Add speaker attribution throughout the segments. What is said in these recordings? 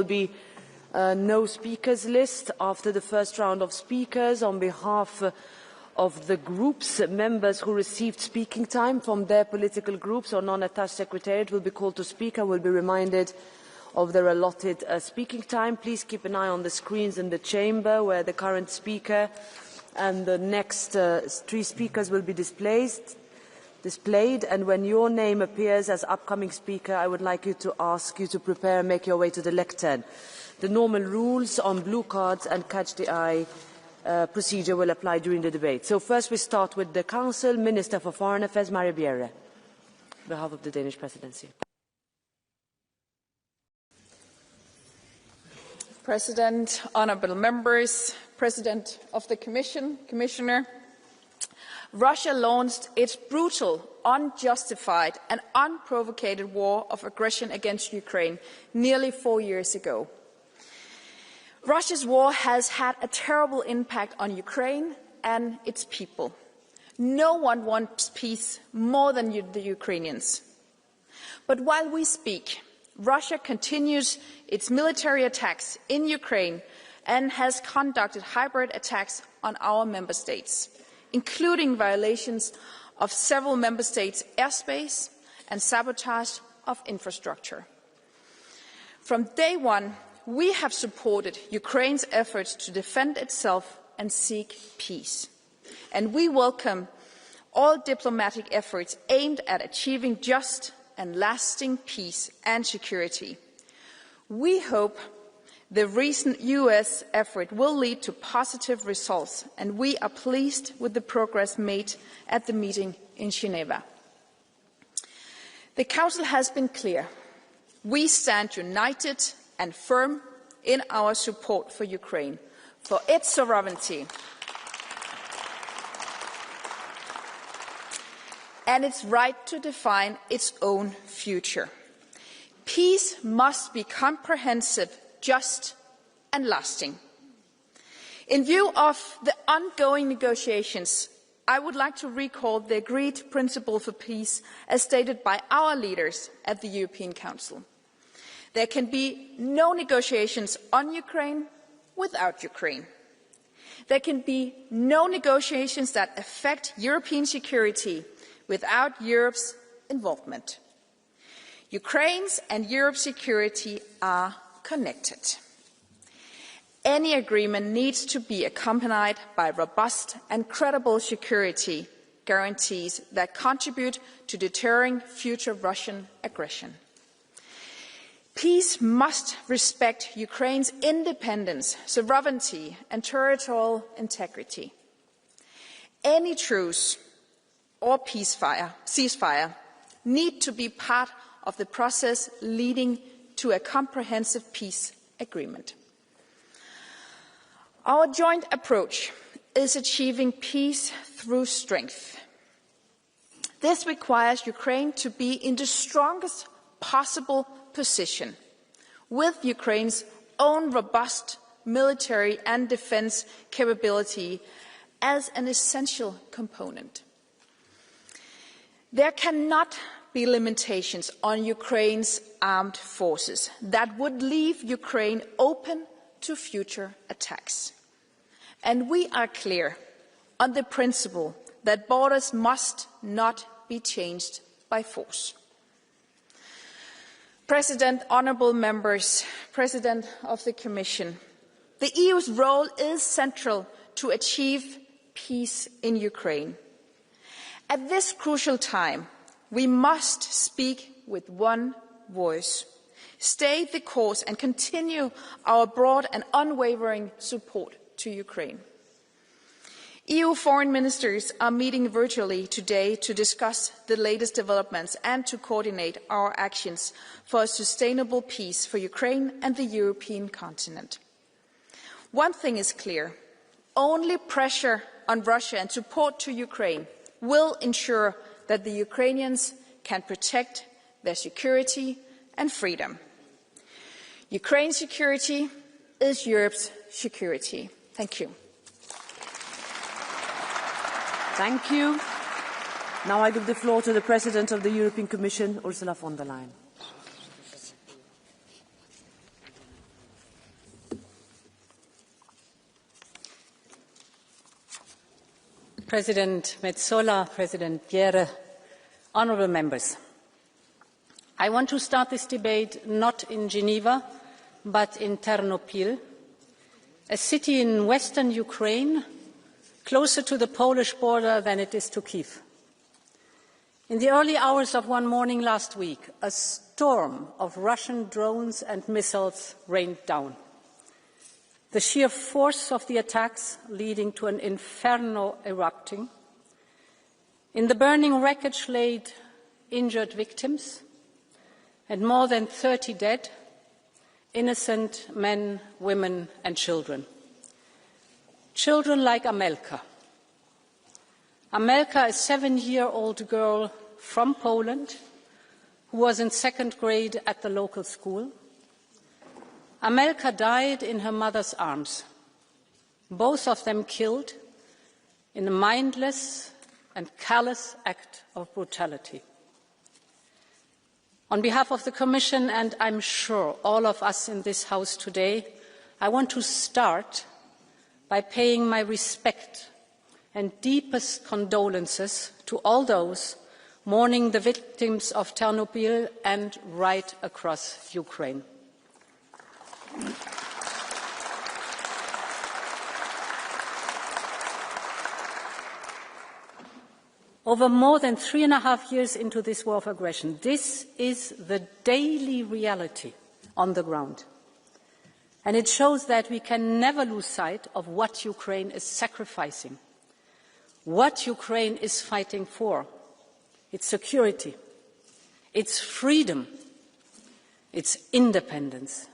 Speaker 1: be no speakers list after the first round of speakers. On behalf of the groups, members who received speaking time from their political groups or non-attached secretariat will be called to speak and will be reminded of their allotted speaking time. Please keep an eye on the screens in the chamber where the current speaker and the next three speakers will be displayed, and when your name appears as upcoming speaker, I would like to ask you to prepare and make your way to the lectern. The normal rules on blue cards and catch the eye procedure will apply during the debate. So first we start with the Council, Minister for Foreign Affairs, Marie Bjerre, on behalf of the Danish Presidency.
Speaker 2: President, honourable members, President of the Commission, Commissioner, Russia launched its brutal, unjustified and unprovoked war of aggression against Ukraine nearly 4 years ago. Russia's war has had a terrible impact on Ukraine and its people. No one wants peace more than the Ukrainians. But while we speak, Russia continues its military attacks in Ukraine and has conducted hybrid attacks on our member states, including violations of several member states' airspace and sabotage of infrastructure. From day one, we have supported Ukraine's efforts to defend itself and seek peace. And we welcome all diplomatic efforts aimed at achieving just and lasting peace and security. We hope the recent US effort will lead to positive results, and we are pleased with the progress made at the meeting in Geneva. The Council has been clear. We stand united and firm in our support for Ukraine, for its sovereignty and its right to define its own future. Peace must be comprehensive, just and lasting. In view of the ongoing negotiations, I would like to recall the agreed principle for peace as stated by our leaders at the European Council. There can be no negotiations on Ukraine without Ukraine. There can be no negotiations that affect European security without Europe's involvement. Ukraine's and Europe's security are connected. Any agreement needs to be accompanied by robust and credible security guarantees that contribute to deterring future Russian aggression. Peace must respect Ukraine's independence, sovereignty and territorial integrity. Any truce or ceasefire need to be part of the process leading to a comprehensive peace agreement. Our joint approach is achieving peace through strength. This requires Ukraine to be in the strongest possible position, with Ukraine's own robust military and defence capability as an essential component. There cannot be limitations on Ukraine's armed forces that would leave Ukraine open to future attacks. And we are clear on the principle that borders must not be changed by force. President, honourable members, President of the Commission, the EU's role is central to achieve peace in Ukraine. At this crucial time, we must speak with one voice, stay the course and continue our broad and unwavering support to Ukraine. EU foreign ministers are meeting virtually today to discuss the latest developments and to coordinate our actions for a sustainable peace for Ukraine and the European continent. One thing is clear: only pressure on Russia and support to Ukraine will ensure that the Ukrainians can protect their security and freedom. Ukraine's security is Europe's security. Thank you.
Speaker 1: Thank you. Now I give the floor to the President of the European Commission, Ursula von der Leyen.
Speaker 3: President Metsola, President Bjerre, honourable members. I want to start this debate not in Geneva, but in Ternopil, a city in western Ukraine, closer to the Polish border than it is to Kyiv. In the early hours of one morning last week, a storm of Russian drones and missiles rained down. The sheer force of the attacks leading to an inferno erupting. In the burning wreckage laid injured victims and more than 30 dead, innocent men, women and children. Children like Amelka. Amelka, a 7-year-old girl from Poland who was in 2nd grade at the local school. Amelka died in her mother's arms, both of them killed in a mindless and callous act of brutality. On behalf of the Commission, and I'm sure all of us in this House today, I want to start by paying my respect and deepest condolences to all those mourning the victims of Ternopil and right across Ukraine. Over more than 3.5 years into this war of aggression, this is the daily reality on the ground. And it shows that we can never lose sight of what Ukraine is sacrificing, what Ukraine is fighting for: its security, its freedom, its independence.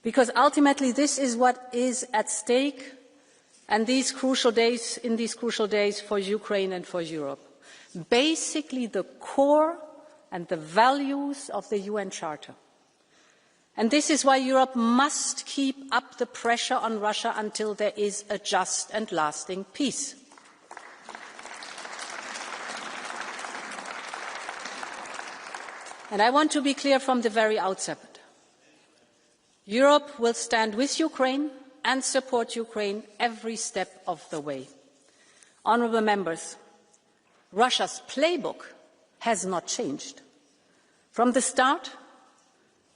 Speaker 3: Because ultimately this is what is at stake in these crucial days for Ukraine and for Europe. Basically the core and the values of the UN Charter. And this is why Europe must keep up the pressure on Russia until there is a just and lasting peace. And I want to be clear from the very outset. Europe will stand with Ukraine and support Ukraine every step of the way. Honourable members, Russia's playbook has not changed. From the start,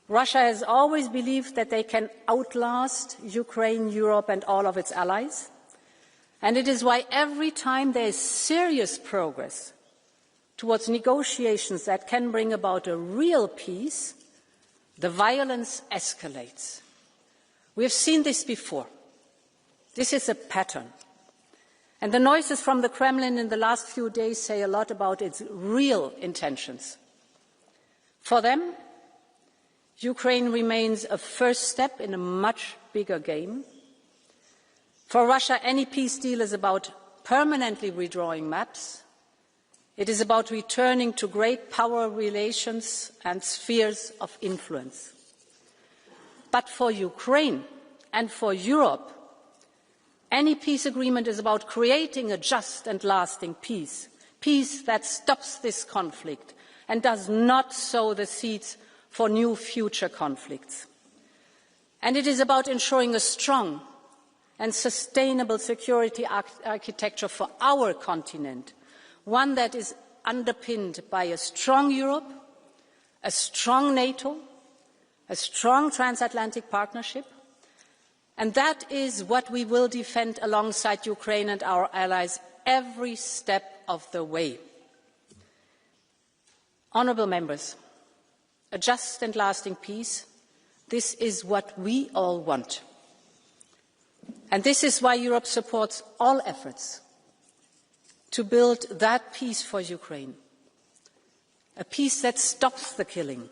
Speaker 3: Russia has always believed that they can outlast Ukraine, Europe and all of its allies. And it is why every time there is serious progress towards negotiations that can bring about a real peace, the violence escalates. We have seen this before. This is a pattern. And the noises from the Kremlin in the last few days say a lot about its real intentions. For them, Ukraine remains a first step in a much bigger game. For Russia, any peace deal is about permanently redrawing maps. It is about returning to great power relations and spheres of influence. But for Ukraine and for Europe, any peace agreement is about creating a just and lasting peace, peace that stops this conflict and does not sow the seeds for new future conflicts. And it is about ensuring a strong and sustainable security architecture for our continent, one that is underpinned by a strong Europe, a strong NATO, a strong transatlantic partnership, and that is what we will defend alongside Ukraine and our allies every step of the way. Honourable members, a just and lasting peace, this is what we all want. And this is why Europe supports all efforts to build that peace for Ukraine, a peace that stops the killing,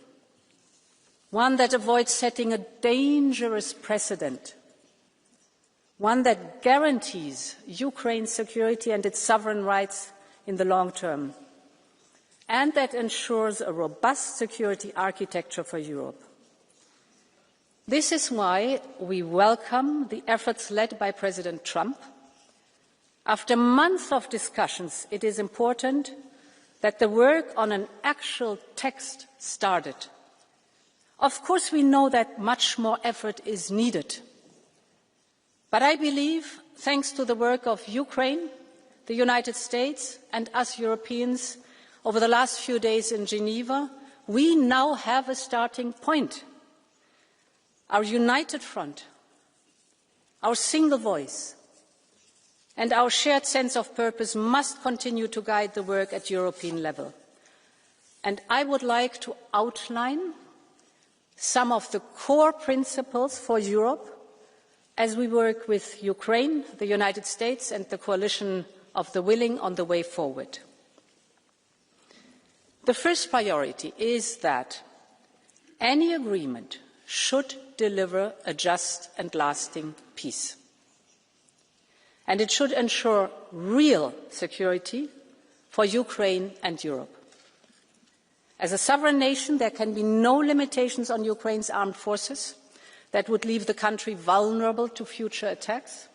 Speaker 3: one that avoids setting a dangerous precedent, one that guarantees Ukraine's security and its sovereign rights in the long term, and that ensures a robust security architecture for Europe. This is why we welcome the efforts led by President Trump. After months of discussions, it is important that the work on an actual text started. Of course, we know that much more effort is needed. But I believe, thanks to the work of Ukraine, the United States and us Europeans over the last few days in Geneva, we now have a starting point. Our united front, our single voice, and our shared sense of purpose must continue to guide the work at European level. And I would like to outline some of the core principles for Europe as we work with Ukraine, the United States, and the coalition of the willing on the way forward. The first priority is that any agreement should deliver a just and lasting peace. And it should ensure real security for Ukraine and Europe. As a sovereign nation, there can be no limitations on Ukraine's armed forces that would leave the country vulnerable to future attacks.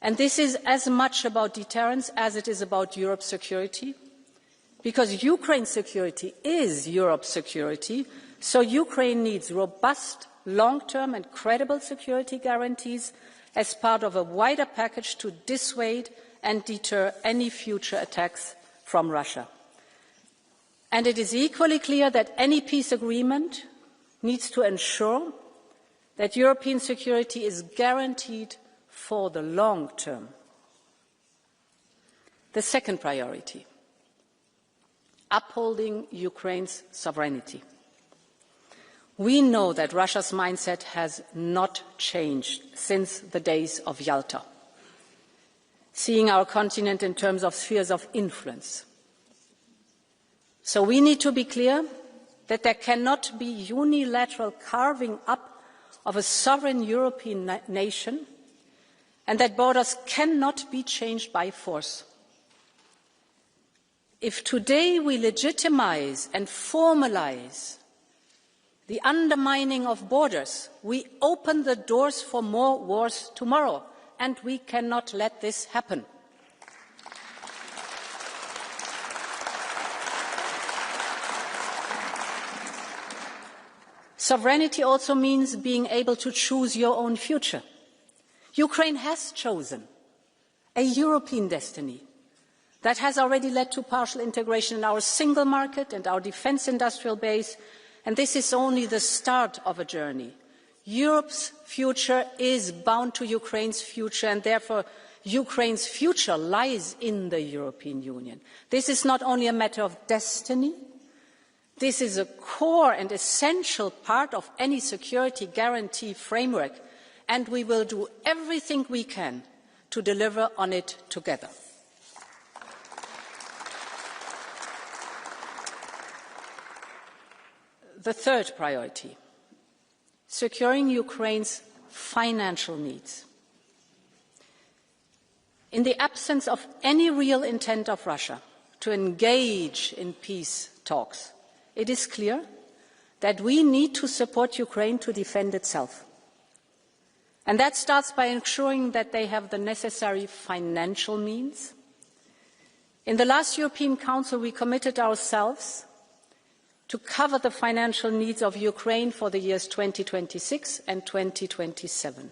Speaker 3: And this is as much about deterrence as it is about Europe's security, because Ukraine's security is Europe's security, so Ukraine needs robust, long-term and credible security guarantees as part of a wider package to dissuade and deter any future attacks from Russia. And it is equally clear that any peace agreement needs to ensure that European security is guaranteed for the long term. The second priority, upholding Ukraine's sovereignty. We know that Russia's mindset has not changed since the days of Yalta, seeing our continent in terms of spheres of influence. So we need to be clear that there cannot be unilateral carving up of a sovereign European nation, and that borders cannot be changed by force. If today we legitimize and formalize the undermining of borders, we open the doors for more wars tomorrow, and we cannot let this happen. Sovereignty also means being able to choose your own future. Ukraine has chosen a European destiny that has already led to partial integration in our single market and our defence industrial base, and this is only the start of a journey. Europe's future is bound to Ukraine's future, and therefore Ukraine's future lies in the European Union. This is not only a matter of destiny, this is a core and essential part of any security guarantee framework, and we will do everything we can to deliver on it together. The third priority, securing Ukraine's financial needs. In the absence of any real intent of Russia to engage in peace talks, it is clear that we need to support Ukraine to defend itself. And that starts by ensuring that they have the necessary financial means. In the last European Council, we committed ourselves to cover the financial needs of Ukraine for the years 2026 and 2027.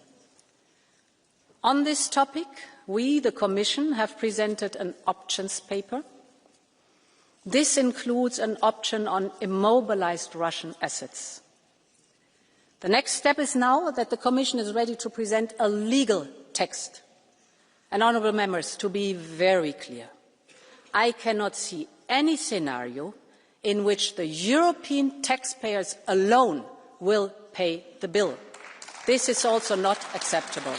Speaker 3: On this topic, we, the Commission, have presented an options paper. This includes an option on immobilized Russian assets. The next step is now that the Commission is ready to present a legal text. And, honourable members, to be very clear, I cannot see any scenario in which the European taxpayers alone will pay the bill. This is also not acceptable.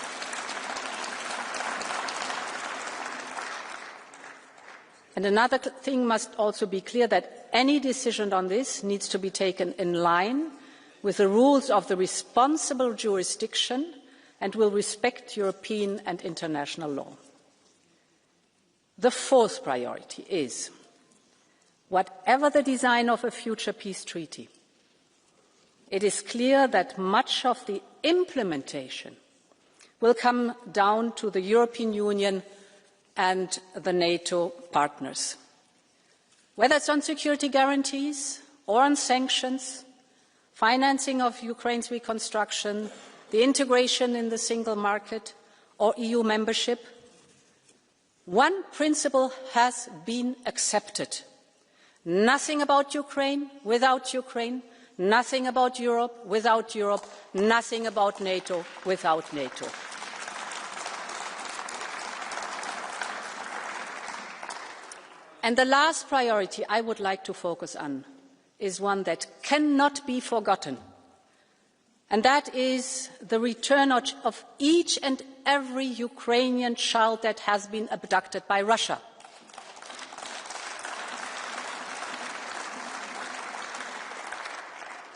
Speaker 3: And another thing must also be clear, that any decision on this needs to be taken in line with the rules of the responsible jurisdiction and will respect European and international law. The fourth priority is, whatever the design of a future peace treaty, it is clear that much of the implementation will come down to the European Union and the NATO partners. Whether it's on security guarantees or on sanctions, financing of Ukraine's reconstruction, the integration in the single market or EU membership, One principle has been accepted. Nothing about Ukraine without Ukraine, nothing about Europe without Europe, nothing about NATO without NATO. And the last priority I would like to focus on is one that cannot be forgotten, and that is the return of each and every Ukrainian child that has been abducted by Russia.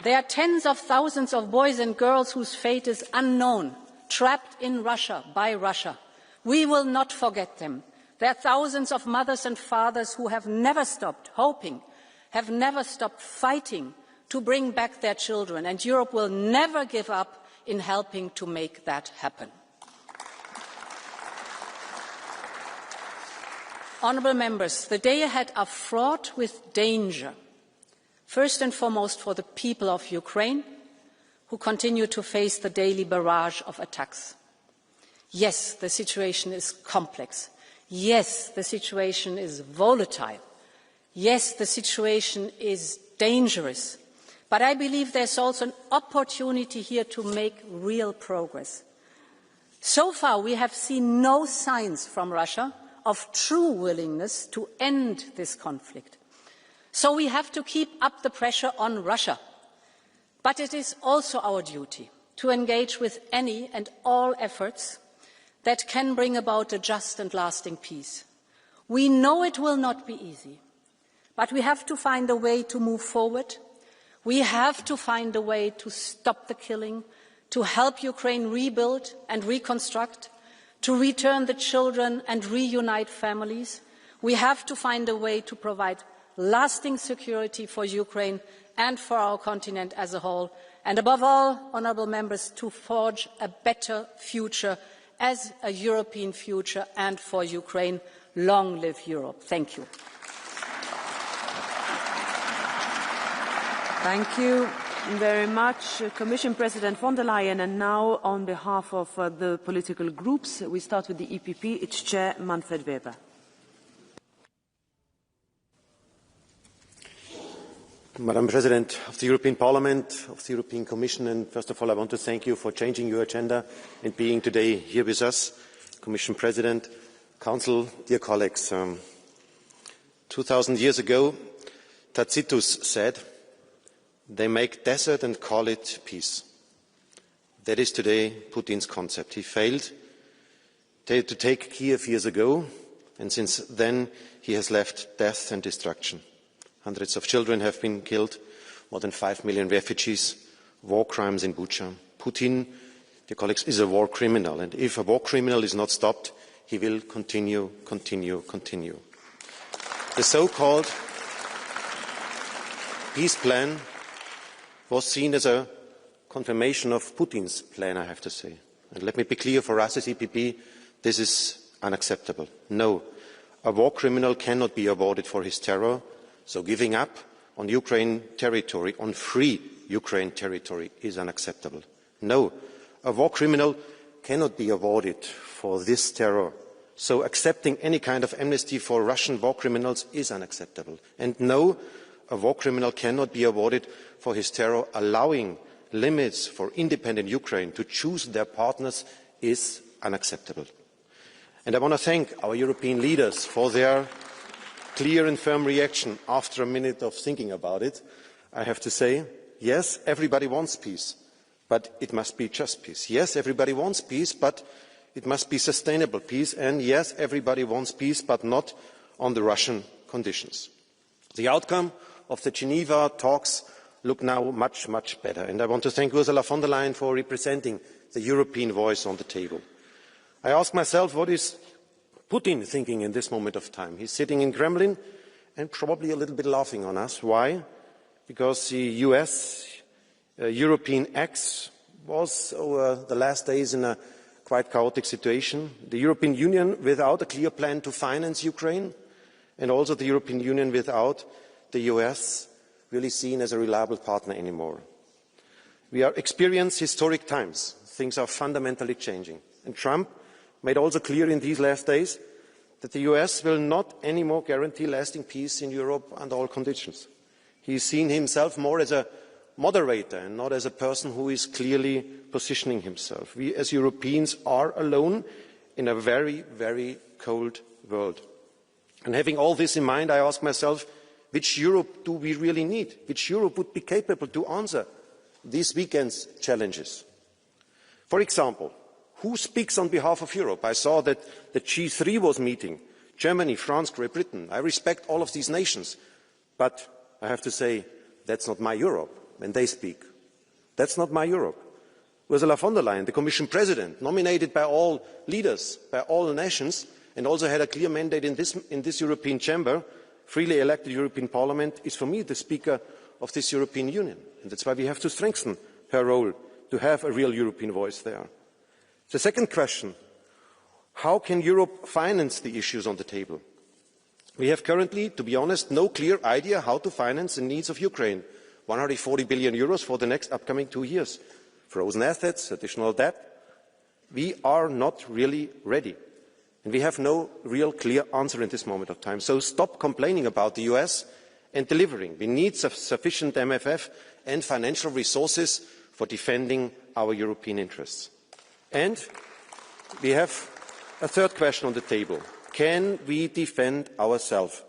Speaker 3: There are tens of thousands of boys and girls whose fate is unknown, trapped in Russia by Russia. We will not forget them. There are thousands of mothers and fathers who have never stopped hoping, have never stopped fighting to bring back their children, and Europe will never give up in helping to make that happen. Honourable members, the days ahead are fraught with danger, first and foremost for the people of Ukraine, who continue to face the daily barrage of attacks. Yes, the situation is complex. Yes, the situation is volatile. Yes, the situation is dangerous. But I believe there's also an opportunity here to make real progress. So far, we have seen no signs from Russia of true willingness to end this conflict. So we have to keep up the pressure on Russia. But it is also our duty to engage with any and all efforts that can bring about a just and lasting peace. We know it will not be easy, but we have to find a way to move forward. We have to find a way to stop the killing, to help Ukraine rebuild and reconstruct, to return the children and reunite families. We have to find a way to provide lasting security for Ukraine and for our continent as a whole, and above all, honourable members, to forge a better future as a European future and for Ukraine. Long live Europe. Thank you.
Speaker 1: Thank you very much, Commission President von der Leyen. And now, on behalf of the political groups, we start with the EPP. Its Chair, Manfred Weber.
Speaker 4: Madam President of the European Parliament, of the European Commission, and first of all, I want to thank you for changing your agenda and being today here with us. Commission President, Council, dear colleagues, 2,000 years ago, Tacitus said, "They make desert and call it peace." That is today Putin's concept. He failed to take Kiev years ago, and since then he has left death and destruction. Hundreds of children have been killed, more than 5 million refugees, war crimes in Bucha. Putin, dear colleagues, is a war criminal, and if a war criminal is not stopped, he will continue. The so-called peace plan was seen as a confirmation of Putin's plan, I have to say. And let me be clear, for us as EPP, this is unacceptable. No, a war criminal cannot be awarded for his terror. So giving up on Ukraine territory, on free Ukraine territory, is unacceptable. No, a war criminal cannot be awarded for this terror. So accepting any kind of amnesty for Russian war criminals is unacceptable. And no, a war criminal cannot be awarded for his terror. Allowing limits for independent Ukraine to choose their partners is unacceptable. And I want to thank our European leaders for their clear and firm reaction after a minute of thinking about it. I have to say, yes, everybody wants peace, but it must be just peace. Yes, everybody wants peace, but it must be sustainable peace. And yes, everybody wants peace, but not on the Russian conditions. The outcome of the Geneva talks look now much, much better. And I want to thank Ursula von der Leyen for representing the European voice on the table. I ask myself, what is Putin thinking in this moment of time? He's sitting in Kremlin and probably a little bit laughing on us. Why? Because the US-European axis was over the last days in a quite chaotic situation. The European Union without a clear plan to finance Ukraine, and also the European Union without the US really seen as a reliable partner anymore. We are experiencing historic times. Things are fundamentally changing. And Trump made also clear in these last days that the US will not anymore guarantee lasting peace in Europe under all conditions. He is seen himself more as a moderator and not as a person who is clearly positioning himself. We as Europeans are alone in a very, very cold world. And having all this in mind, I ask myself, which Europe do we really need? Which Europe would be capable to answer this weekend's challenges? For example, who speaks on behalf of Europe? I saw that the G3 was meeting. Germany, France, Great Britain. I respect all of these nations. But I have to say, that's not my Europe when they speak. That's not my Europe. Ursula von der Leyen, the Commission President, nominated by all leaders, by all nations, and also had a clear mandate in this European chamber, freely elected European Parliament, is for me the Speaker of this European Union. And that's why we have to strengthen her role to have a real European voice there. The second question, how can Europe finance the issues on the table? We have currently, to be honest, no clear idea how to finance the needs of Ukraine. 140 billion euros for the next upcoming 2 years. Frozen assets, additional debt. We are not really ready. And we have no real clear answer in this moment of time. So stop complaining about the US and delivering. We need sufficient MFF and financial resources for defending our European interests. And we have a third question on the table. Can we defend ourselves?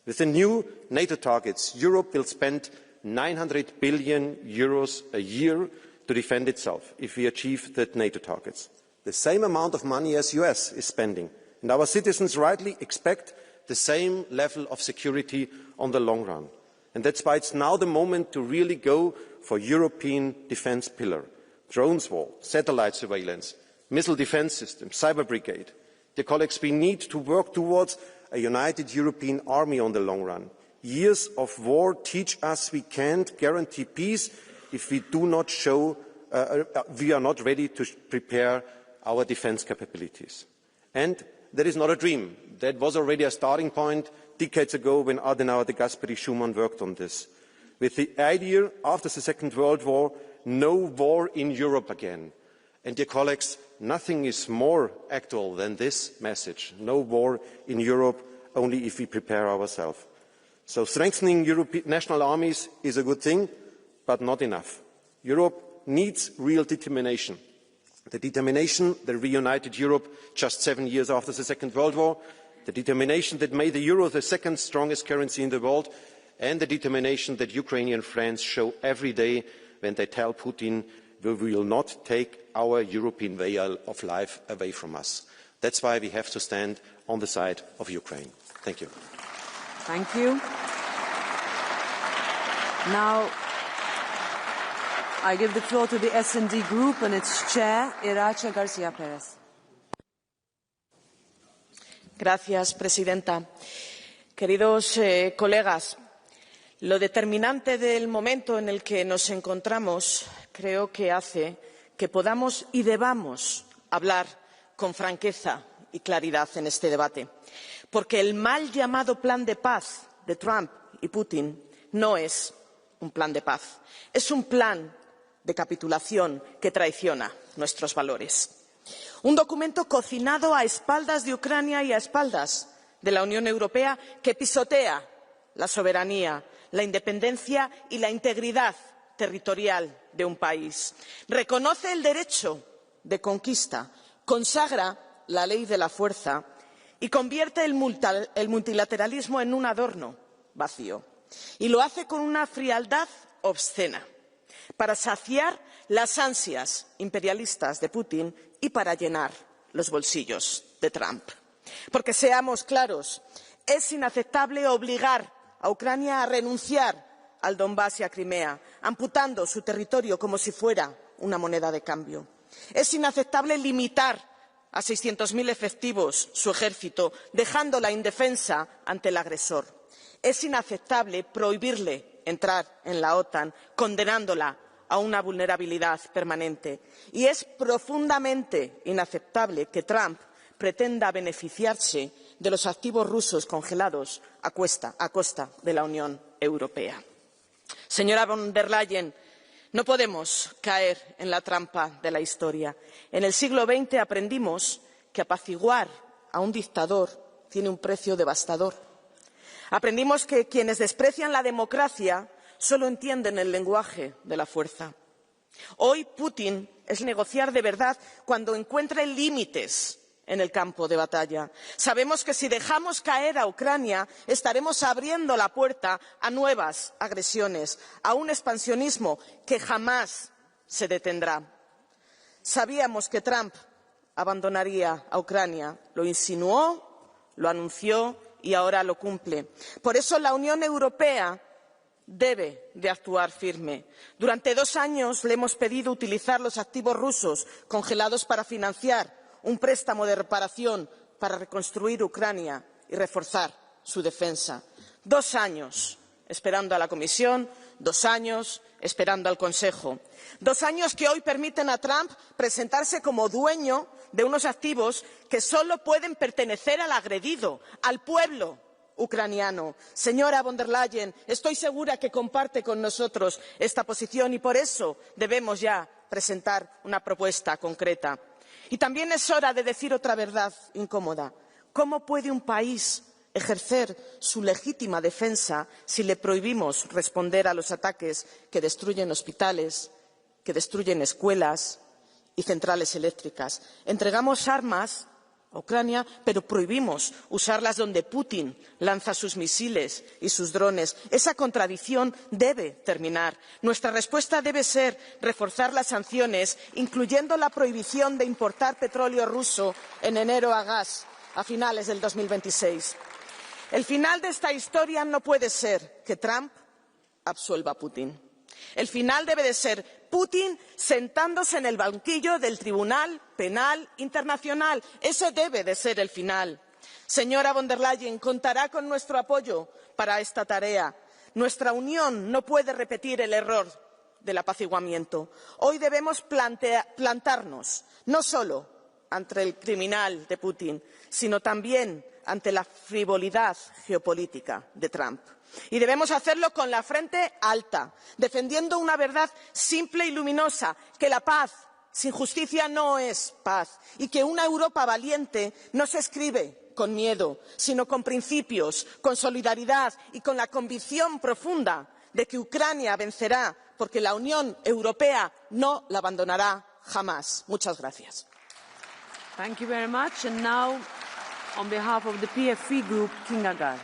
Speaker 4: With the new NATO targets, Europe will spend 900 billion euros a year to defend itself if we achieve the NATO targets. The same amount of money as the US is spending. And our citizens rightly expect the same level of security on the long run. And that's why it's now the moment to really go for European defence pillar. Drones war, satellite surveillance, missile defence system, cyber brigade. Dear colleagues, we need to work towards a united European army on the long run. Years of war teach us we can't guarantee peace if we do not show we are not ready to prepare our defence capabilities. And that is not a dream. That was already a starting point decades ago when Adenauer, de Gasperi, Schuman worked on this. With the idea after the Second World War, no war in Europe again. And dear colleagues, nothing is more actual than this message. No war in Europe, only if we prepare ourselves. So strengthening European national armies is a good thing, but not enough. Europe needs real determination. The determination that reunited Europe just 7 years after the Second World War, the determination that made the euro the second strongest currency in the world, and the determination that Ukrainian friends show every day when they tell Putin, we will not take our European way of life away from us. That's why we have to stand on the side of Ukraine. Thank you.
Speaker 1: Thank you. Now, I give the floor to the S&D Group and its chair, Irache García Pérez.
Speaker 5: Gracias, presidenta. Queridos colegas, lo determinante del momento en el que nos encontramos creo que hace que podamos y debamos hablar con franqueza y claridad en este debate, porque el mal llamado plan de paz de Trump y Putin no es un plan de paz, es un plan de capitulación que traiciona nuestros valores. Un documento cocinado a espaldas de Ucrania y a espaldas de la Unión Europea que pisotea la soberanía, la independencia y la integridad territorial de un país. Reconoce el derecho de conquista, consagra la ley de la fuerza y convierte el multilateralismo en un adorno vacío. Y lo hace con una frialdad obscena, para saciar las ansias imperialistas de Putin y para llenar los bolsillos de Trump. Porque seamos claros, es inaceptable obligar a Ucrania a renunciar al Donbass y a Crimea, amputando su territorio como si fuera una moneda de cambio. Es inaceptable limitar a 600.000 efectivos su ejército, dejándola indefensa ante el agresor. Es inaceptable prohibirle entrar en la OTAN, condenándola a una vulnerabilidad permanente. Y es profundamente inaceptable que Trump pretenda beneficiarse de los activos rusos congelados a costa de la Unión Europea. Señora von der Leyen, no podemos caer en la trampa de la historia. En el siglo XX aprendimos que apaciguar a un dictador tiene un precio devastador. Aprendimos que quienes desprecian la democracia solo entienden el lenguaje de la fuerza. Hoy Putin es negociar de verdad cuando encuentre límites en el campo de batalla. Sabemos que si dejamos caer a Ucrania estaremos abriendo la puerta a nuevas agresiones, a un expansionismo que jamás se detendrá. Sabíamos que Trump abandonaría a Ucrania. Lo insinuó, lo anunció y ahora lo cumple. Por eso la Unión Europea debe de actuar firme. Durante 2 años le hemos pedido utilizar los activos rusos congelados para financiar un préstamo de reparación para reconstruir Ucrania y reforzar su defensa. 2 años esperando a la Comisión, 2 años esperando al Consejo. 2 años que hoy permiten a Trump presentarse como dueño de unos activos que solo pueden pertenecer al agredido, al pueblo ucraniano. Señora von der Leyen, estoy segura que comparte con nosotros esta posición y por eso debemos ya presentar una propuesta concreta. Y también es hora de decir otra verdad incómoda. ¿Cómo puede un país ejercer su legítima defensa si le prohibimos responder a los ataques que destruyen hospitales, que destruyen escuelas y centrales eléctricas? Entregamos armas a Ucrania, pero prohibimos usarlas donde Putin lanza sus misiles y sus drones. Esa contradicción debe terminar. Nuestra respuesta debe ser reforzar las sanciones, incluyendo la prohibición de importar petróleo ruso en enero a gas a finales del 2026. El final de esta historia no puede ser que Trump absuelva a Putin. El final debe de ser Putin sentándose en el banquillo del Tribunal Penal Internacional. Ese debe de ser el final. Señora von der Leyen, contará con nuestro apoyo para esta tarea. Nuestra Unión no puede repetir el error del apaciguamiento. Hoy debemos plantarnos no solo ante el criminal de Putin, sino también ante la frivolidad geopolítica de Trump. Y debemos hacerlo con la frente alta, defendiendo una verdad simple y luminosa, que la paz sin justicia no es paz y que una Europa valiente no se escribe con miedo, sino con principios, con solidaridad y con la convicción profunda de que Ucrania vencerá, porque la Unión Europea no la abandonará jamás. Muchas gracias.
Speaker 1: Thank you very much. And now, on behalf of the PFE Group, Kinga Gál.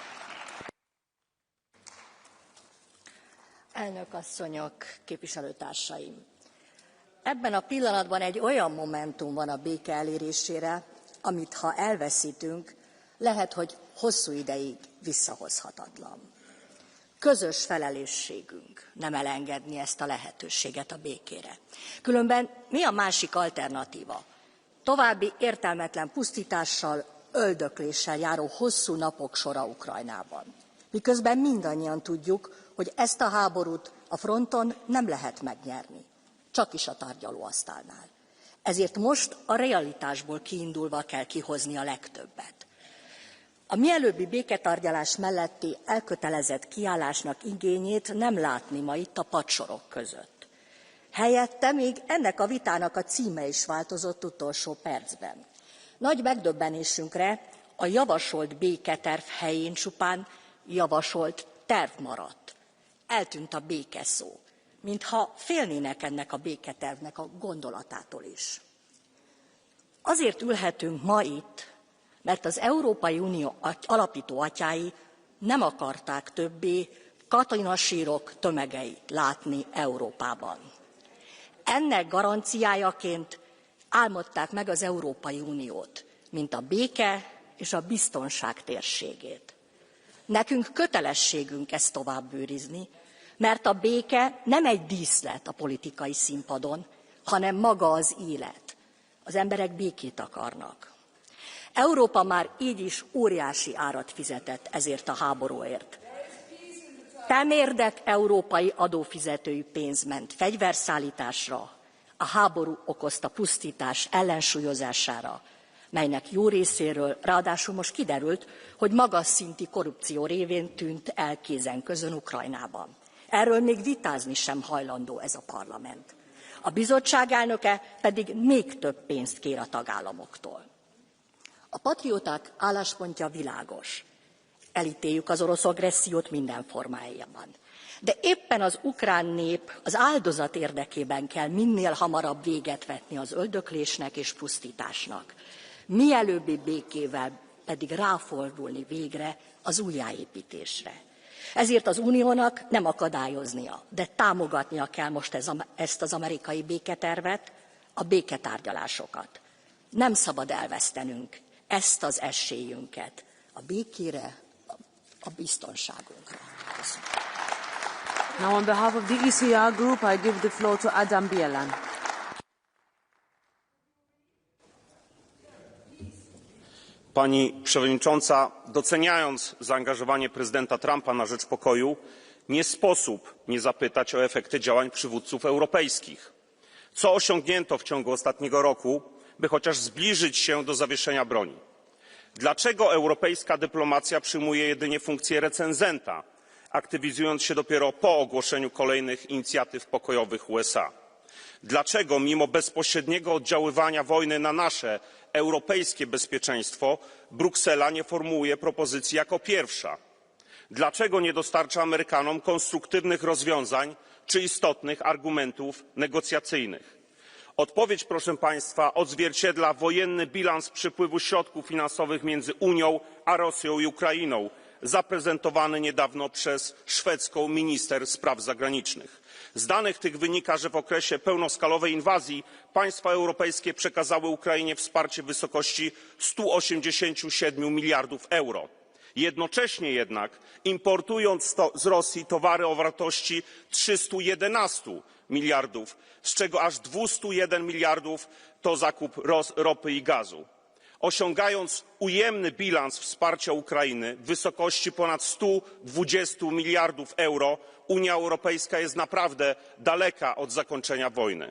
Speaker 6: Elnök asszonyok, képviselőtársaim! Ebben a pillanatban egy olyan momentum van a béke elérésére, amit ha elveszítünk, lehet, hogy hosszú ideig visszahozhatatlan. Közös felelősségünk nem elengedni ezt a lehetőséget a békére. Különben mi a másik alternatíva? További értelmetlen pusztítással, öldökléssel járó hosszú napok sora Ukrajnában. Miközben mindannyian tudjuk, hogy ezt a háborút a fronton nem lehet megnyerni, csak is a tárgyalóasztalnál. Ezért most a realitásból kiindulva kell kihozni a legtöbbet. A mielőbbi béketárgyalás melletti elkötelezett kiállásnak igényét nem látni ma itt a padsorok között. Helyette még ennek a vitának a címe is változott utolsó percben. Nagy megdöbbenésünkre a javasolt béketerv helyén csupán javasolt terv maradt. Eltűnt a béke szó, mintha félnének ennek a béketervnek a gondolatától is. Azért ülhetünk ma itt, mert az Európai Unió alapító atyái nem akarták többé katonasírok tömegeit látni Európában. Ennek garanciájaként álmodták meg az Európai Uniót, mint a béke és a biztonság térségét. Nekünk kötelességünk ezt tovább őrizni, mert a béke nem egy díszlet a politikai színpadon, hanem maga az élet. Az emberek békét akarnak. Európa már így is óriási árat fizetett ezért a háborúért. Temérdek európai adófizetői pénz ment fegyverszállításra, a háború okozta pusztítás ellensúlyozására, melynek jó részéről ráadásul most kiderült, hogy magas szintű korrupció révén tűnt el kézen-közön Ukrajnában. Erről még vitázni sem hajlandó ez a parlament. A bizottság elnöke pedig még több pénzt kér a tagállamoktól. A A patrióták álláspontja világos. Elítéljük az orosz agressziót minden formájában. De éppen az ukrán nép az áldozat érdekében kell minél hamarabb véget vetni az öldöklésnek és pusztításnak. Mielőbbi békével pedig ráfordulni végre az újjáépítésre. Ezért az Uniónak nem akadályoznia, de támogatnia kell most ezt az amerikai béketervet, a béketárgyalásokat. Nem szabad elvesztenünk ezt az esélyünket a békére, a biztonságunkra. Köszönöm.
Speaker 1: Now on behalf of the ECR group, I give the floor to Adam Bielan.
Speaker 7: Pani Przewodnicząca, doceniając zaangażowanie prezydenta Trumpa na rzecz pokoju, nie sposób nie zapytać o efekty działań przywódców europejskich. Co osiągnięto w ciągu ostatniego roku, by chociaż zbliżyć się do zawieszenia broni? Dlaczego europejska dyplomacja przyjmuje jedynie funkcję recenzenta, aktywizując się dopiero po ogłoszeniu kolejnych inicjatyw pokojowych USA? Dlaczego mimo bezpośredniego oddziaływania wojny na nasze europejskie bezpieczeństwo Bruksela nie formułuje propozycji jako pierwsza? Dlaczego nie dostarcza Amerykanom konstruktywnych rozwiązań czy istotnych argumentów negocjacyjnych? Odpowiedź, proszę Państwa, odzwierciedla wojenny bilans przepływu środków finansowych między Unią a Rosją i Ukrainą, zaprezentowany niedawno przez szwedzką minister spraw zagranicznych. Z danych tych wynika, że w okresie pełnoskalowej inwazji państwa europejskie przekazały Ukrainie wsparcie w wysokości 187 miliardów euro. Jednocześnie jednak importując z Rosji towary o wartości 311 miliardów, z czego aż 201 miliardów to zakup ropy i gazu. Osiągając ujemny bilans wsparcia Ukrainy w wysokości ponad 120 miliardów euro, Unia Europejska jest naprawdę daleka od zakończenia wojny.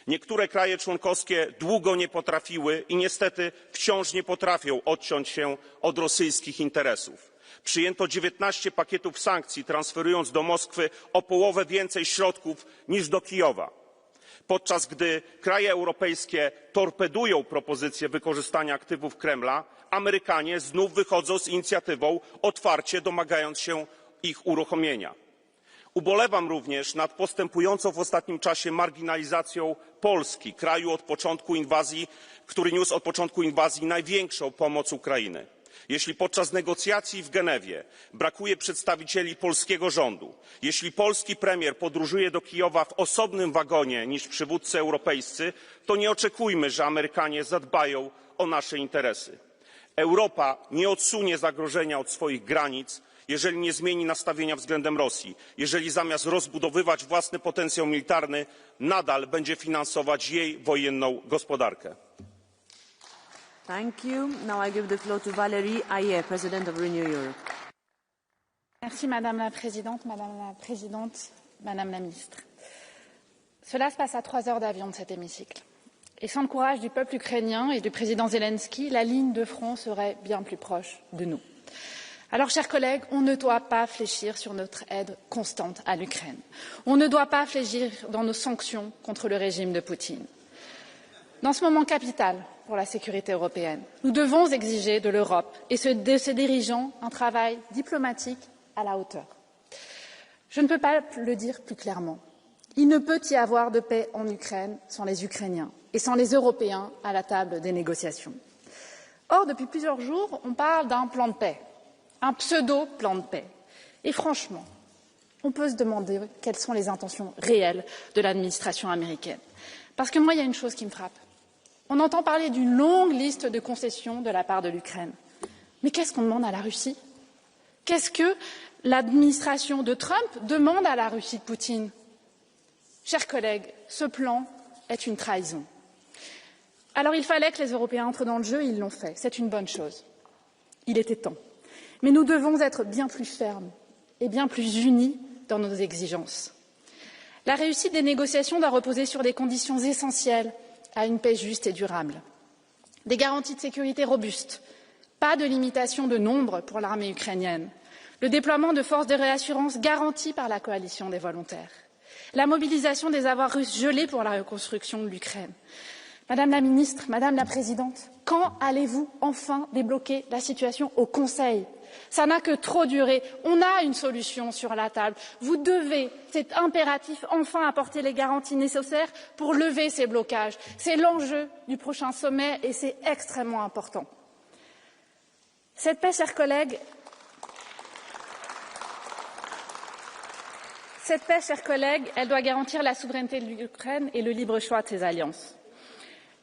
Speaker 7: Niektóre kraje członkowskie długo nie potrafiły i niestety wciąż nie potrafią odciąć się od rosyjskich interesów. Przyjęto 19 pakietów sankcji, transferując do Moskwy o połowę więcej środków niż do Kijowa. Podczas gdy kraje europejskie torpedują propozycję wykorzystania aktywów Kremla, Amerykanie znów wychodzą z inicjatywą otwarcie domagając się ich uruchomienia. Ubolewam również nad postępującą w ostatnim czasie marginalizacją Polski, kraju który niósł od początku inwazji największą pomoc Ukrainy. Jeśli podczas negocjacji w Genewie brakuje przedstawicieli polskiego rządu, jeśli polski premier podróżuje do Kijowa w osobnym wagonie niż przywódcy europejscy, to nie oczekujmy, że Amerykanie zadbają o nasze interesy. Europa nie odsunie zagrożenia od swoich granic, jeżeli nie zmieni nastawienia względem Rosji, jeżeli zamiast rozbudowywać własny potencjał militarny, nadal będzie finansować jej wojenną gospodarkę.
Speaker 1: Thank you. Now I give the floor to Valérie Ayer, President of Renew Europe.
Speaker 8: Merci Madame la Présidente, Madame la Ministre. Cela se passe à 3 heures d'avion de cet hémicycle. Et sans le courage du peuple ukrainien et du président Zelensky, la ligne de front serait bien plus proche de nous. Alors, chers collègues, on ne doit pas fléchir sur notre aide constante à l'Ukraine. On ne doit pas fléchir dans nos sanctions contre le régime de Poutine. Dans ce moment capital pour la sécurité européenne, nous devons exiger de l'Europe et de ses dirigeants un travail diplomatique à la hauteur. Je ne peux pas le dire plus clairement. Il ne peut y avoir de paix en Ukraine sans les Ukrainiens et sans les Européens à la table des négociations. Or, depuis plusieurs jours, on parle d'un plan de paix, un pseudo-plan de paix. Et franchement, on peut se demander quelles sont les intentions réelles de l'administration américaine. Parce que moi, il y a une chose qui me frappe. On entend parler d'une longue liste de concessions de la part de l'Ukraine. Mais qu'est-ce qu'on demande à la Russie? Qu'est-ce que l'administration de Trump demande à la Russie de Poutine? Chers collègues, ce plan est une trahison. Alors il fallait que les Européens entrent dans le jeu, ils l'ont fait. C'est une bonne chose. Il était temps. Mais nous devons être bien plus fermes et bien plus unis dans nos exigences. La réussite des négociations doit reposer sur des conditions essentielles à une paix juste et durable. Des garanties de sécurité robustes, pas de limitation de nombre pour l'armée ukrainienne, le déploiement de forces de réassurance garanties par la coalition des volontaires, la mobilisation des avoirs russes gelés pour la reconstruction de l'Ukraine, Madame la ministre, Madame la Présidente, quand allez-vous enfin débloquer la situation au Conseil? Ça n'a que trop duré. On a une solution sur la table. Vous devez, c'est impératif, enfin apporter les garanties nécessaires pour lever ces blocages. C'est l'enjeu du prochain sommet et c'est extrêmement important. Cette paix, chers collègues, elle doit garantir la souveraineté de l'Ukraine et le libre choix de ses alliances.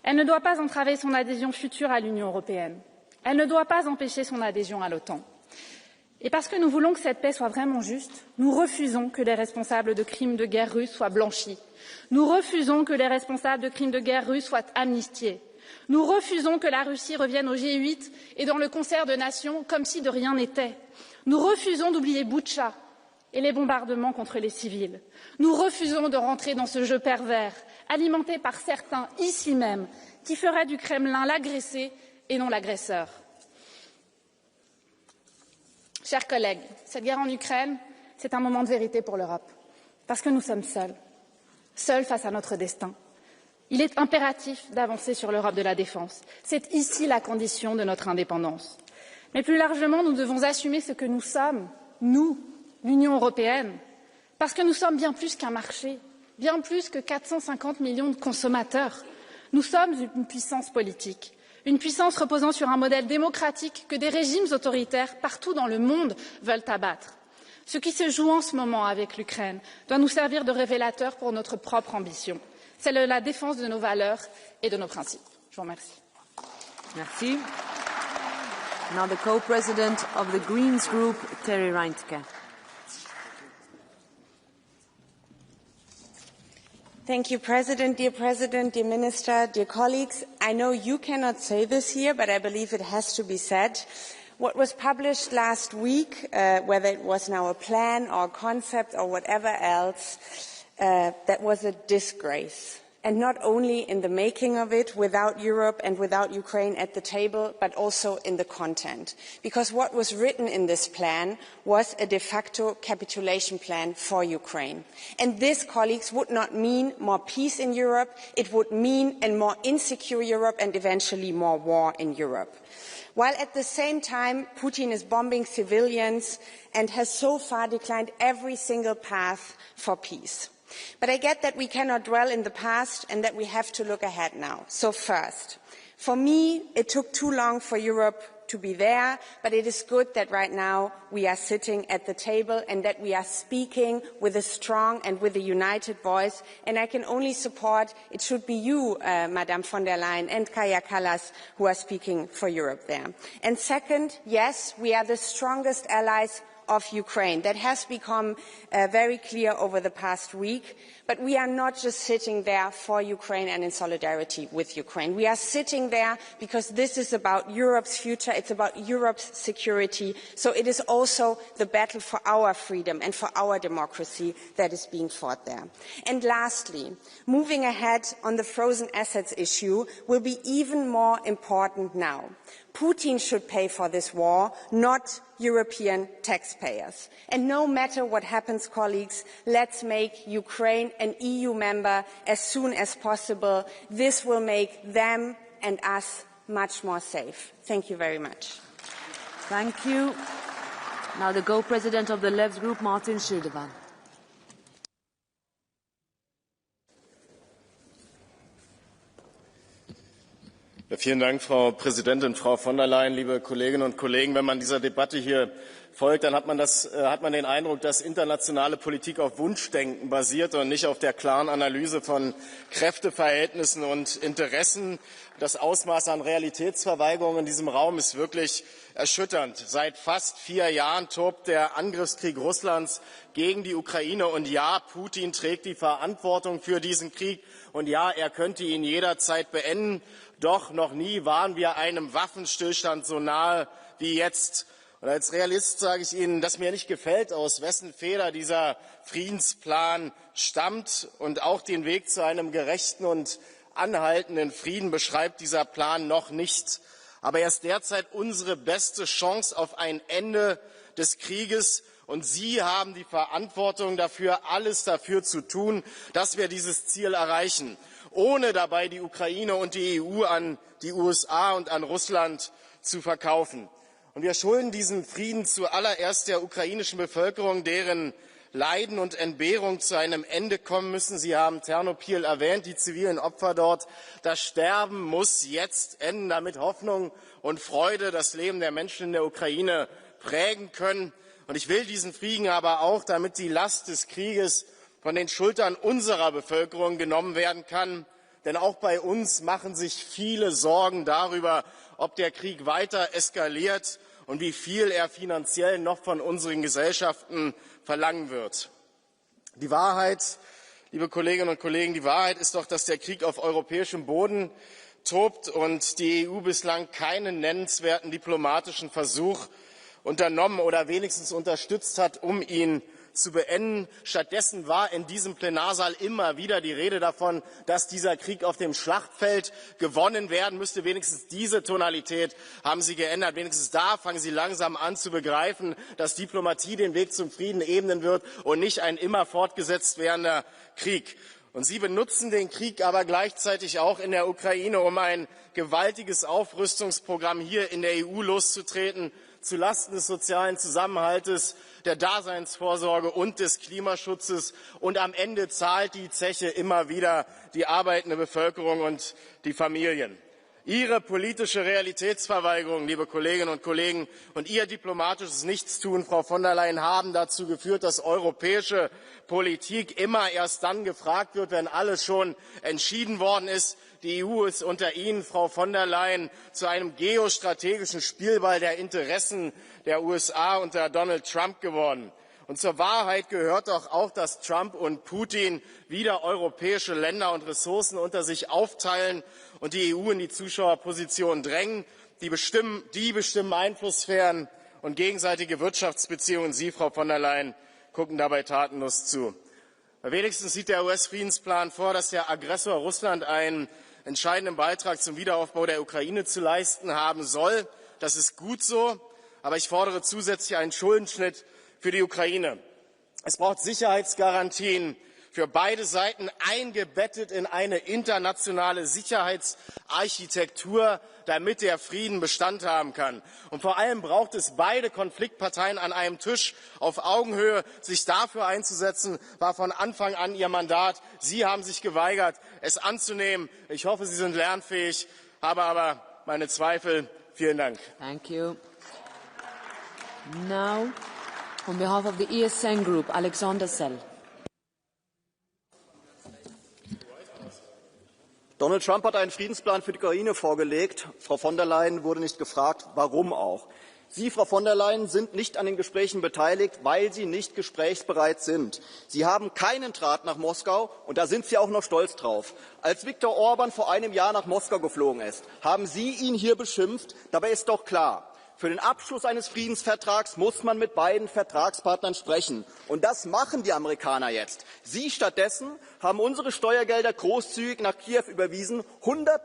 Speaker 8: Elle ne doit pas entraver son adhésion future à l'Union européenne. Elle ne doit pas empêcher son adhésion à l'OTAN. Et parce que nous voulons que cette paix soit vraiment juste, nous refusons que les responsables de crimes de guerre russes soient blanchis. Nous refusons que les responsables de crimes de guerre russes soient amnistiés. Nous refusons que la Russie revienne au G8 et dans le concert de nations comme si de rien n'était. Nous refusons d'oublier Boutcha et les bombardements contre les civils. Nous refusons de rentrer dans ce jeu pervers, alimenté par certains ici même, qui feraient du Kremlin l'agressé et non l'agresseur. Chers collègues, cette guerre en Ukraine, c'est un moment de vérité pour l'Europe, parce que nous sommes seuls, seuls face à notre destin. Il est impératif d'avancer sur l'Europe de la défense. C'est ici la condition de notre indépendance. Mais plus largement, nous devons assumer ce que nous sommes, nous, l'Union européenne, parce que nous sommes bien plus qu'un marché, bien plus que 450 millions de consommateurs. Nous sommes une puissance politique, une puissance reposant sur un modèle démocratique que des régimes autoritaires partout dans le monde veulent abattre. Ce qui se joue en ce moment avec l'Ukraine doit nous servir de révélateur pour notre propre ambition, celle de la défense de nos valeurs et de nos principes. Je vous remercie.
Speaker 1: Merci. Now the co-president of the Greens Group, Terry Reintke.
Speaker 9: Thank you, President, dear Minister, dear colleagues. I know you cannot say this here, but I believe it has to be said. What was published last week, whether it was now a plan or a concept or whatever else, that was a disgrace. And not only in the making of it, without Europe and without Ukraine at the table, but also in the content. Because what was written in this plan was a de facto capitulation plan for Ukraine. And this, colleagues, would not mean more peace in Europe. It would mean a more insecure Europe and eventually more war in Europe. While at the same time, Putin is bombing civilians and has so far declined every single path for peace. But I get that we cannot dwell in the past and that we have to look ahead now. So first, for me, it took too long for Europe to be there, but it is good that right now we are sitting at the table and that we are speaking with a strong and with a united voice. And I can only support, it should be you, Madame von der Leyen and Kaja Kallas, who are speaking for Europe there. And second, yes, we are the strongest allies of Ukraine. That has become very clear over the past week. But we are not just sitting there for Ukraine and in solidarity with Ukraine. We are sitting there because this is about Europe's future. It's about Europe's security. So it is also the battle for our freedom and for our democracy that is being fought there. And lastly, moving ahead on the frozen assets issue will be even more important now. Putin should pay for this war, not European taxpayers. And no matter what happens, colleagues, let's make Ukraine an EU member as soon as possible. This will make them and us much more safe. Thank you very much.
Speaker 1: Thank you. Now the co-president of the Left Group, Martin Schildewan.
Speaker 10: Vielen Dank, Frau Präsidentin, Frau von der Leyen, liebe Kolleginnen und Kollegen. Wenn man dieser Debatte hier folgt, dann hat man den Eindruck, dass internationale Politik auf Wunschdenken basiert und nicht auf der klaren Analyse von Kräfteverhältnissen und Interessen. Das Ausmaß an Realitätsverweigerung in diesem Raum ist wirklich erschütternd. Seit fast 4 Jahren tobt der Angriffskrieg Russlands gegen die Ukraine. Und ja, Putin trägt die Verantwortung für diesen Krieg. Und ja, er könnte ihn jederzeit beenden. Doch noch nie waren wir einem Waffenstillstand so nahe wie jetzt. Und als Realist sage ich Ihnen, dass mir nicht gefällt, aus wessen Feder dieser Friedensplan stammt. Und auch den Weg zu einem gerechten und anhaltenden Frieden beschreibt dieser Plan noch nicht. Aber er ist derzeit unsere beste Chance auf ein Ende des Krieges. Und Sie haben die Verantwortung dafür, alles dafür zu tun, dass wir dieses Ziel erreichen. ohne dabei die Ukraine und die EU an die USA und an Russland zu verkaufen. Und wir schulden diesen Frieden zuallererst der ukrainischen Bevölkerung, deren Leiden und Entbehrung zu einem Ende kommen müssen. Sie haben Ternopil erwähnt, die zivilen Opfer dort. Das Sterben muss jetzt enden, damit Hoffnung und Freude das Leben der Menschen in der Ukraine prägen können. Und ich will diesen Frieden aber auch, damit die Last des Krieges von den Schultern unserer Bevölkerung genommen werden kann. Denn auch bei uns machen sich viele Sorgen darüber, ob der Krieg weiter eskaliert und wie viel er finanziell noch von unseren Gesellschaften verlangen wird. Die Wahrheit, liebe Kolleginnen und Kollegen, die Wahrheit ist doch, dass der Krieg auf europäischem Boden tobt und die EU bislang keinen nennenswerten diplomatischen Versuch unternommen oder wenigstens unterstützt hat, um ihn zu beenden. Stattdessen war in diesem Plenarsaal immer wieder die Rede davon, dass dieser Krieg auf dem Schlachtfeld gewonnen werden müsste. Wenigstens diese Tonalität haben Sie geändert. Wenigstens da fangen Sie langsam an zu begreifen, dass Diplomatie den Weg zum Frieden ebnen wird und nicht ein immer fortgesetzt werdender Krieg. Und Sie benutzen den Krieg aber gleichzeitig auch in der Ukraine, um ein gewaltiges Aufrüstungsprogramm hier in der EU loszutreten, zulasten des sozialen Zusammenhaltes, der Daseinsvorsorge und des Klimaschutzes. Und am Ende zahlt die Zeche immer wieder die arbeitende Bevölkerung und die Familien. Ihre politische Realitätsverweigerung, liebe Kolleginnen und Kollegen, und Ihr diplomatisches Nichtstun, Frau von der Leyen, haben dazu geführt, dass europäische Politik immer erst dann gefragt wird, wenn alles schon entschieden worden ist. Die EU ist unter Ihnen, Frau von der Leyen, zu einem geostrategischen Spielball der Interessen der USA unter Donald Trump geworden. Und zur Wahrheit gehört doch auch, dass Trump und Putin wieder europäische Länder und Ressourcen unter sich aufteilen und die EU in die Zuschauerposition drängen. Die bestimmen Einflusssphären und gegenseitige Wirtschaftsbeziehungen. Sie, Frau von der Leyen, gucken dabei tatenlos zu. Wenigstens sieht der US-Friedensplan vor, dass der Aggressor Russland einen entscheidenden Beitrag zum Wiederaufbau der Ukraine zu leisten haben soll. Das ist gut so, aber ich fordere zusätzlich einen Schuldenschnitt für die Ukraine. Es braucht Sicherheitsgarantien für beide Seiten, eingebettet in eine internationale Sicherheitsarchitektur, damit der Frieden Bestand haben kann. Und vor allem braucht es beide Konfliktparteien an einem Tisch auf Augenhöhe. Sich dafür einzusetzen, war von Anfang an Ihr Mandat. Sie haben sich geweigert, es anzunehmen. Ich hoffe, Sie sind lernfähig, habe aber meine Zweifel. Vielen Dank.
Speaker 1: Thank you. Now, on behalf of the ESN Group, Alexander Sell.
Speaker 11: Donald Trump hat einen Friedensplan für die Ukraine vorgelegt. Frau von der Leyen wurde nicht gefragt, warum auch. Sie, Frau von der Leyen, sind nicht an den Gesprächen beteiligt, weil Sie nicht gesprächsbereit sind. Sie haben keinen Draht nach Moskau, und da sind Sie auch noch stolz drauf. Als Viktor Orban vor einem Jahr nach Moskau geflogen ist, haben Sie ihn hier beschimpft. Dabei ist doch klar, für den Abschluss eines Friedensvertrags muss man mit beiden Vertragspartnern sprechen. Und das machen die Amerikaner jetzt. Sie stattdessen haben unsere Steuergelder großzügig nach Kiew überwiesen, 100